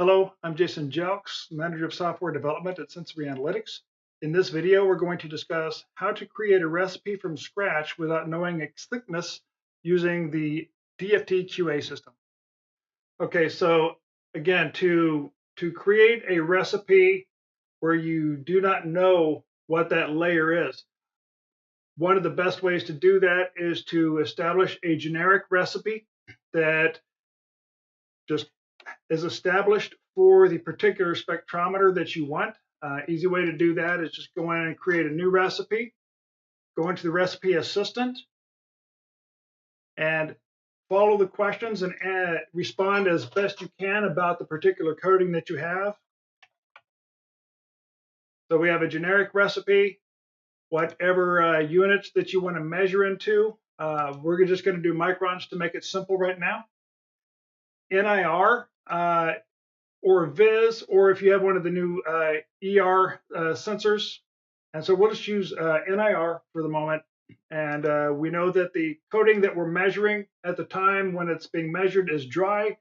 Hello, I'm Jason Jelks, Manager of Software Development at Sensory Analytics. In this video, we're going to discuss how to create a recipe from scratch without knowing its thickness using the DFT-QA system. Okay, so again, to create a recipe where you do not know what that layer is, one of the best ways to do that is to establish a generic recipe that just is established for the particular spectrometer that you want. Easy way to do that is just go in and create a new recipe, go into the recipe assistant, and follow the questions and respond as best you can about the particular coding that you have. So we have a generic recipe, whatever units that you want to measure into. We're just going to do microns to make it simple right now. NIR, or Viz, or if you have one of the new ER sensors. And so we'll just use NIR for the moment. And we know that the coding that we're measuring at the time when it's being measured is dry.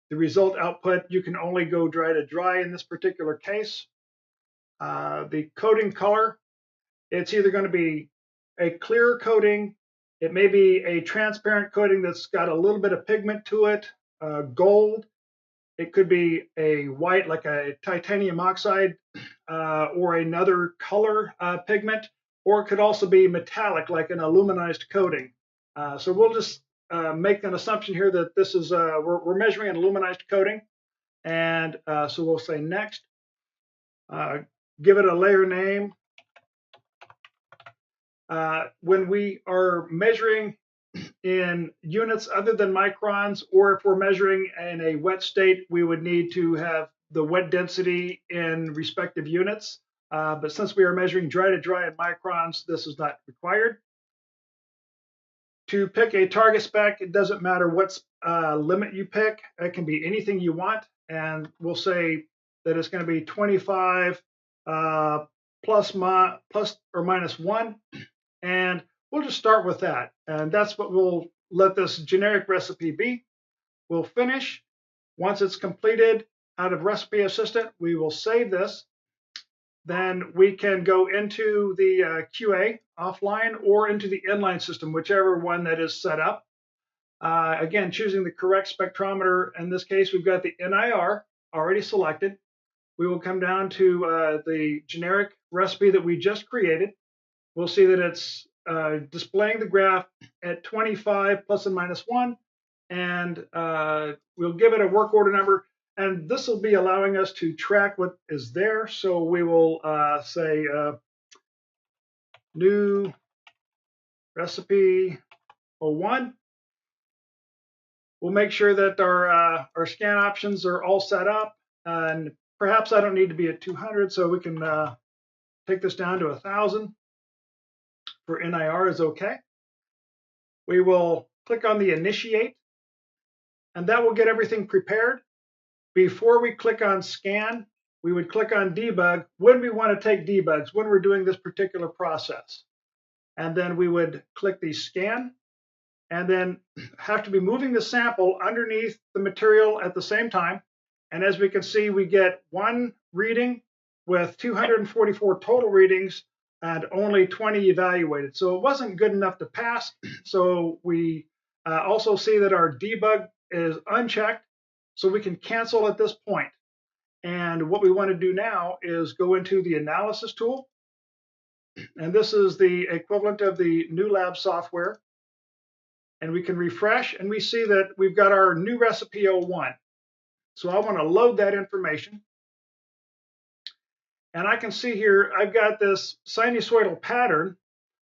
The result output, you can only go dry to dry in this particular case. The coding color, it's either going to be a clear coating, it may be a transparent coating that's got a little bit of pigment to it, gold. It could be a white, like a titanium oxide, or another color pigment, or it could also be metallic, like an aluminized coating. So we'll just make an assumption here that this is, we're measuring an aluminized coating. And so we'll say next, give it a layer name. When we are measuring in units other than microns, or if we're measuring in a wet state, we would need to have the wet density in respective units. But since we are measuring dry to dry in microns, this is not required. To pick a target spec, it doesn't matter what limit you pick. It can be anything you want. And we'll say that it's going to be 25 plus or minus 1. And we'll just start with that. And that's what we'll let this generic recipe be. We'll finish. Once it's completed out of Recipe Assistant, we will save this. Then we can go into the QA offline or into the inline system, whichever one that is set up. Again, choosing the correct spectrometer. In this case, we've got the NIR already selected. We will come down to the generic recipe that we just created. We'll see that it's displaying the graph at 25 plus and minus 1, and we'll give it a work order number, and this will be allowing us to track what is there. So we will say new recipe 01. We'll make sure that our scan options are all set up, and perhaps I don't need to be at 200, so we can take this down to 1,000. For NIR is okay. We will click on the initiate, and that will get everything prepared. Before we click on scan, we would click on debug when we want to take debugs, when we're doing this particular process. And then we would click the scan, and then have to be moving the sample underneath the material at the same time. And as we can see, we get one reading with 244 total readings and only 20 evaluated. So it wasn't good enough to pass. So we also see that our debug is unchecked, so we can cancel at this point. And what we want to do now is go into the analysis tool. And this is the equivalent of the new lab software. And we can refresh, and we see that we've got our new recipe 01. So I want to load that information. And I can see here, I've got this sinusoidal pattern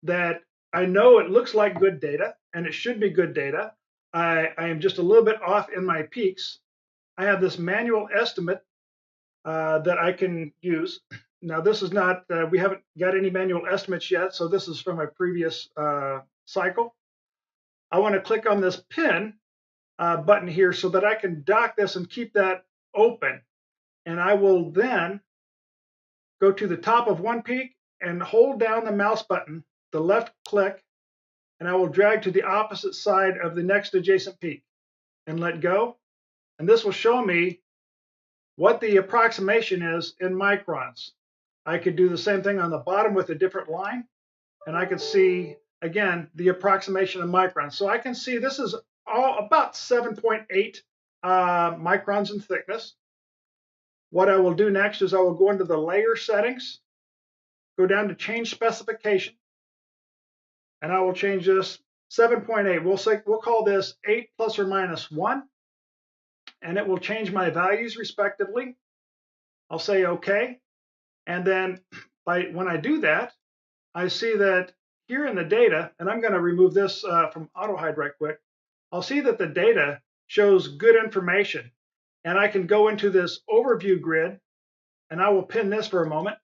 that I know it looks like good data, and it should be good data. I am just a little bit off in my peaks. I have this manual estimate that I can use. Now this is not, we haven't got any manual estimates yet, so this is from a previous cycle. I want to click on this pin button here so that I can dock this and keep that open. And I will then go to the top of one peak and hold down the mouse button, the left click, and I will drag to the opposite side of the next adjacent peak and let go. And this will show me what the approximation is in microns. I could do the same thing on the bottom with a different line, and I could see, again, the approximation of microns. So I can see this is all about 7.8 microns in thickness. What I will do next is I will go into the layer settings, go down to change specification, and I will change this 7.8. We'll call this 8 plus or minus 1, and it will change my values respectively. I'll say OK, and then when I do that, I see that here in the data, and I'm going to remove this from auto hide right quick. I'll see that the data shows good information, and I can go into this overview grid, and I will pin this for a moment,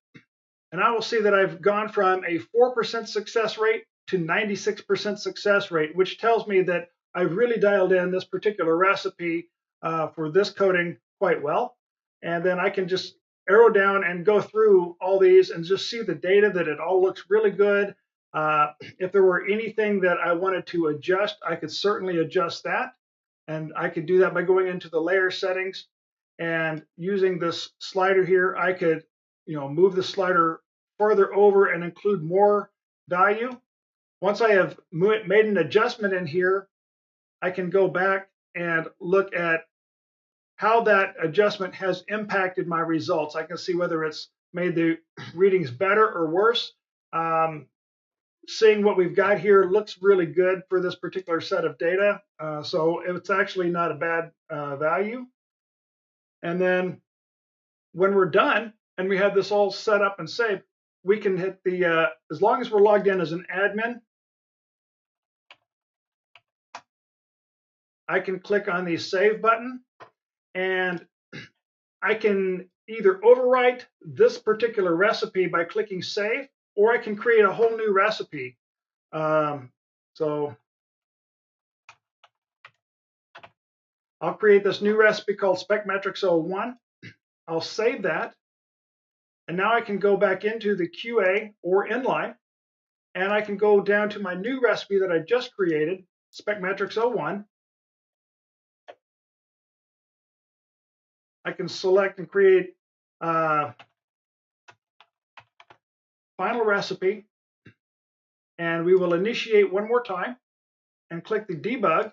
and I will see that I've gone from a 4% success rate to 96% success rate, which tells me that I've really dialed in this particular recipe for this coating quite well. And then I can just arrow down and go through all these and just see the data that it all looks really good. If there were anything that I wanted to adjust, I could certainly adjust that. And I could do that by going into the layer settings and using this slider here. I could, move the slider further over and include more value. Once I have made an adjustment in here, I can go back and look at how that adjustment has impacted my results. I can see whether it's made the readings better or worse. Seeing what we've got here looks really good for this particular set of data. So it's actually not a bad value. And then when we're done and we have this all set up and saved, we can hit the, as long as we're logged in as an admin, I can click on the save button, and I can either overwrite this particular recipe by clicking save, or I can create a whole new recipe. So I'll create this new recipe called SpecMetrics 01. I'll save that. And now I can go back into the QA or inline, and I can go down to my new recipe that I just created, SpecMetrics 01. I can select and create final recipe, and we will initiate one more time and click the debug.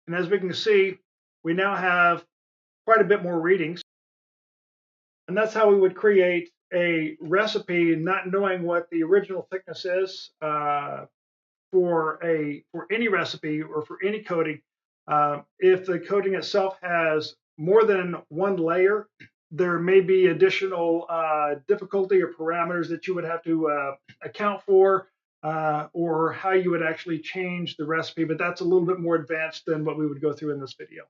And as we can see, we now have quite a bit more readings. And that's how we would create a recipe, not knowing what the original thickness is for any recipe or for any coating. If the coating itself has more than one layer, there may be additional difficulty or parameters that you would have to account for, or how you would actually change the recipe, but that's a little bit more advanced than what we would go through in this video.